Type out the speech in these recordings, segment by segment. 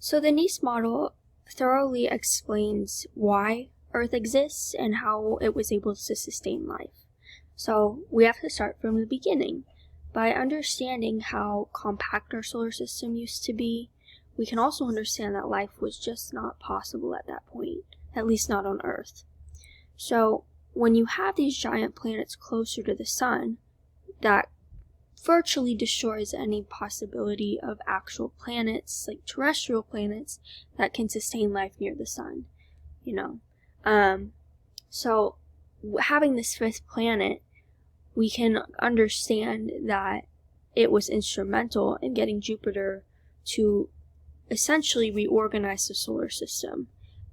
So the Nice model thoroughly explains why Earth exists and how it was able to sustain life. So we have to start from the beginning. By understanding how compact our solar system used to be, we can also understand that life was just not possible at that point, at least not on Earth. So when you have these giant planets closer to the sun, that virtually destroys any possibility of actual planets, like terrestrial planets, that can sustain life near the sun, So having this fifth planet, we can understand that it was instrumental in getting Jupiter to essentially reorganize the solar system.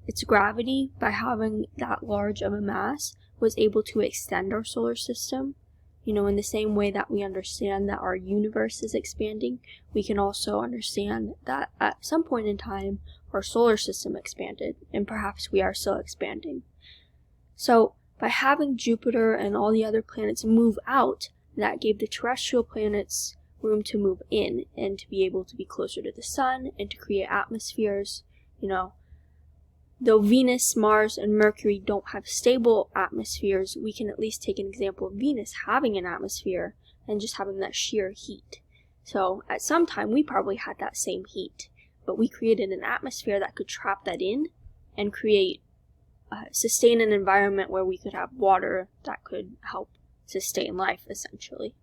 Its gravity, by having that large of a mass, was able to extend our solar system. In the same way that we understand that our universe is expanding, we can also understand that at some point in time, our solar system expanded, and perhaps we are still expanding. So, by having Jupiter and all the other planets move out, that gave the terrestrial planets room to move in and to be able to be closer to the sun and to create atmospheres. Though Venus, Mars, and Mercury don't have stable atmospheres, we can at least take an example of Venus having an atmosphere and just having that sheer heat. So at some time, we probably had that same heat, but we created an atmosphere that could trap that in and sustain an environment where we could have water that could help sustain life, essentially.